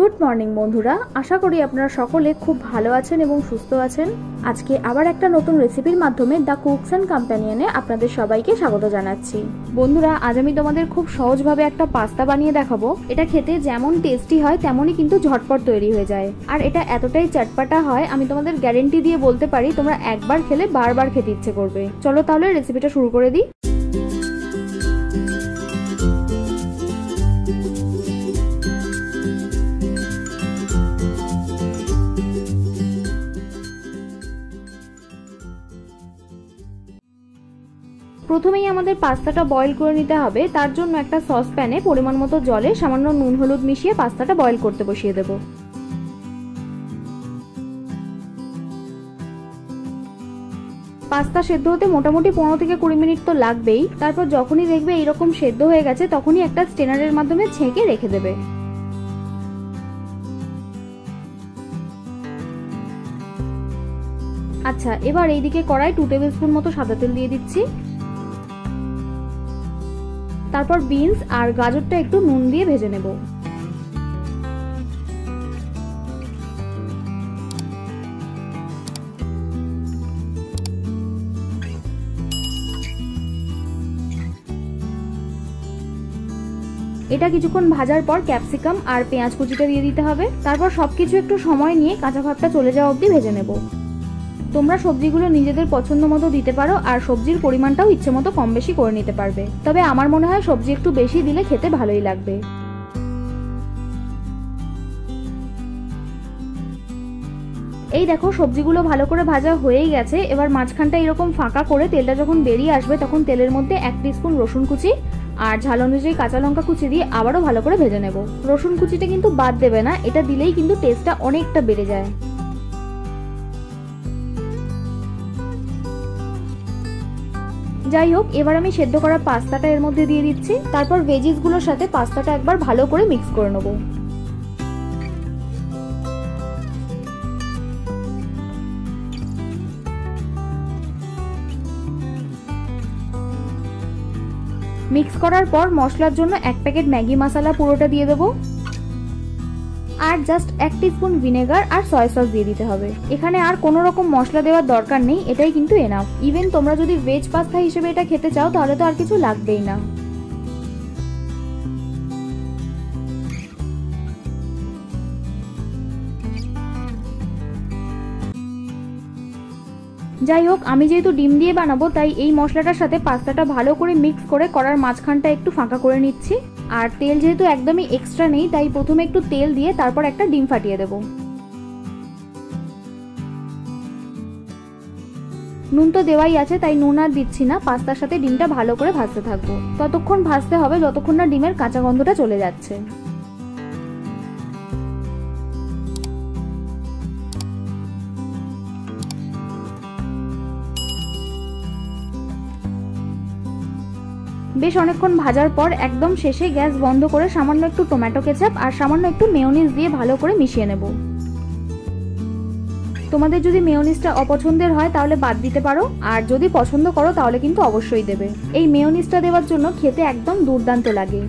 Good morning বন্ধুরা, আশা করি আপনারা সকলে খুব ভালো আছেন এবং সুস্থ আছেন। আজকে আবার একটা নতুন রেসিপির মাধ্যমে দ্য কুকস অ্যান্ড কম্প্যানিয়নে আপনাদের সবাইকে স্বাগত জানাচ্ছি। বন্ধুরা, আজ আমি তোমাদের খুব সহজভাবে একটা পাস্তা বানিয়ে দেখাবো। এটা খেতে যেমন টেস্টি হয় তেমনই কিন্তু ঝটপট তৈরি হয়ে যায়, আর এটা এতটাই চটপটা হয় আমি তোমাদের গ্যারেন্টি দিয়ে বলতে পারি তোমরা একবার খেলে বারবার খেতে ইচ্ছে করবে। চলো তাহলে রেসিপিটা শুরু করে দিই। প্রথমেই আমাদের পাস্তাটা বয়েল করে নিতে হবে। তার জন্য একটা সসপ্যানে পরিমাণ মতো জলে সামান্য নুন হলুদ মিশিয়ে পাস্তাটা বয়েল করতে বসিয়ে দেব। পাস্তা সেদ্ধ হতে মোটামুটি 15 থেকে 20 মিনিট তো লাগবেই। তারপর যখনই দেখবে এইরকম সেদ্ধ হয়ে গেছে তখনই একটা স্ট্রেনারের মাধ্যমে ছেঁকে রেখে দেবে। আচ্ছা, এবার এইদিকে কড়াই 2 টেবিল স্পুন মতো সাদা তেল দিয়ে দিচ্ছি। তারপর বিনস আর গাজরটা একটু নুন দিয়ে ভেজে নেব। এটা কিছুক্ষণ ভাজার পর ক্যাপসিকাম আর পেঁয়াজ কুচিটা দিয়ে দিতে হবে। তারপর সবকিছু একটু সময় নিয়ে কাঁচা ভাবটা চলে যাওয়া অবধি ভেজে নেব। তোমরা সবজিগুলো নিজেদের পছন্দ মতো দিতে পারো, আর সবজির পরিমাণটাও ইচ্ছে মতো কম বেশি করে নিতে পারবে। তবে আমার মনে হয় সবজি একটু বেশি দিলে খেতে ভালোই লাগবে। এই দেখো, সবজিগুলো ভালো করে ভাজা হয়েই গেছে। এবার মাঝখানটা এরকম ফাঁকা করে তেলটা যখন বেরিয়ে আসবে তখন তেলের মধ্যে 1 টিস্পুন রসুন কুচি আর ঝাল অনুযায়ী কাঁচা লঙ্কা কুচি দিয়ে আবারও ভালো করে ভেজে নেব। রসুন কুচিটা কিন্তু বাদ দেবে না, এটা দিলেই কিন্তু টেস্টটা অনেকটা বেড়ে যায়। যাই হোক, এবার আমি সেদ্ধ করা পাস্তাটা এর মধ্যে দিয়ে দিচ্ছি। তারপর ভেজিসগুলোর সাথে পাস্তাটা একবার ভালো করে মিক্স করে নেব। মিক্স করার পর মশলার জন্য 1 প্যাকেট ম্যাগি মশলা পুরোটা দিয়ে দেবো, আর জাস্ট 1 টিস্পুন ভিনেগার আর সয়া সস দিয়ে দিতে হবে। এখানে আর কোনো রকম মশলা দেওয়ার দরকার নেই, এটাই কিন্তু এনাফ। ইভেন তোমরা যদি ভেজ পাস্তা হিসেবে এটা খেতে চাও তাহলে তো আর কিছু লাগবেই না। যাই হোক, আমি যেহেতু ডিম দিয়ে বানাবো তাই এই মশলাটার সাথে পাস্তাটা ভালো করে মিক্স করে কড়ার মাঝখানটা একটু ফাঁকা করে নিচ্ছি। আর তেল যেহেতু একদমই এক্সট্রা নেই তাই প্রথমে একটু তেল দিয়ে তারপর একটা ডিম ফাটিয়ে দেব। নুন তো দেওয়াই আছে তাই নুন আর দিচ্ছি না। পাস্তার সাথে ডিমটা ভালো করে ভাজতে থাকবো। ততক্ষণ ভাজতে হবে যতক্ষণ না ডিমের কাঁচা গন্ধটা চলে যাচ্ছে। বেশ অনেকক্ষণ ভাজার পর একদম শেষে গ্যাস বন্ধ করে সামান্য একটু টমেটো কেচাপ আর সামান্য একটু মেয়োনিজ দিয়ে ভালো করে মিশিয়ে নেব। তোমাদের যদি মেয়োনিজটা অপছন্দের হয় তাহলে বাদ দিতে পারো, আর যদি পছন্দ করো তাহলে কিন্তু অবশ্যই দেবে। এই মেয়োনিজটা দেওয়ার জন্য খেতে একদম দুর্দান্ত লাগে।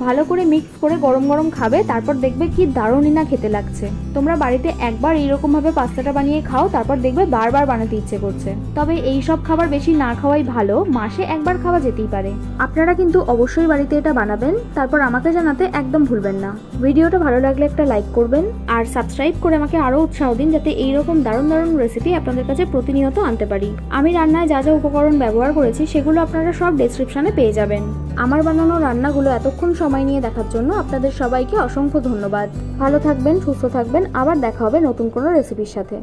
ভালো করে মিক্স করে গরম গরম খাবে, তারপর দেখবে কি দারুণই না খেতে লাগছে। তোমরা বাড়িতে একবার এইরকম ভাবে পাস্তাটা বানিয়ে খাও, তারপর দেখবে বারবার বানাতে ইচ্ছে করছে। তবে এই সব খাবার বেশি না খাওয়াই ভালো, মাসে একবার খাওয়া যেতেই পারে। আপনারা কিন্তু অবশ্যই বাড়িতে এটা বানাবেন, তারপর আমাকে জানাতে একদম ভুলবেন না। ভিডিওটা ভালো লাগলে একটা লাইক করবেন আর সাবস্ক্রাইব করে আমাকে আরো উৎসাহ দিন যাতে এইরকম দারুণ দারুণ রেসিপি আপনাদের কাছে প্রতিনিয়ত আনতে পারি। আমি রান্নায় যা যা উপকরণ ব্যবহার করেছি সেগুলো আপনারা সব ডেসক্রিপশনে পেয়ে যাবেন। আমার বানানো রান্নাগুলো এতক্ষণ সময় নিয়ে দেখার জন্য আপনাদের সবাইকে অসংখ্য ধন্যবাদ। ভালো থাকবেন, সুস্থ থাকবেন, আবার দেখা হবে নতুন কোনো রেসিপির সাথে।